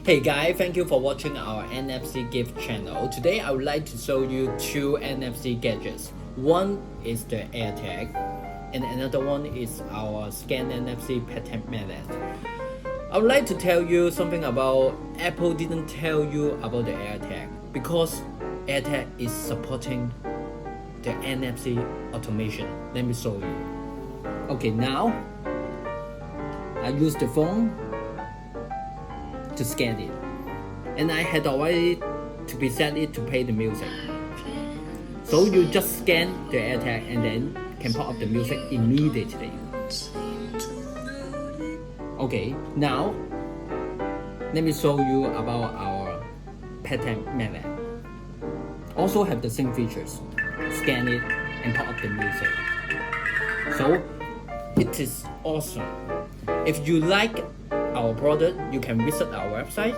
Hey guys, thank you for watching our NFC gift channel. Today I would like to show you two NFC gadgets. One is the Airtag and another one is our Scan NFC Patech method. I would like to tell you something about Apple didn't tell you about the Airtag because Airtag is supporting the NFC automation. Let me show you. Okay, now I use the phone to scan it, and I had already to preset it to play the music. So you just scan the AirTag and then can pop up the music immediately. Okay, now let me show you about our Patech method. Also have the same features. Scan it and pop up the music. So it is awesome. If you like our product, you can visit our website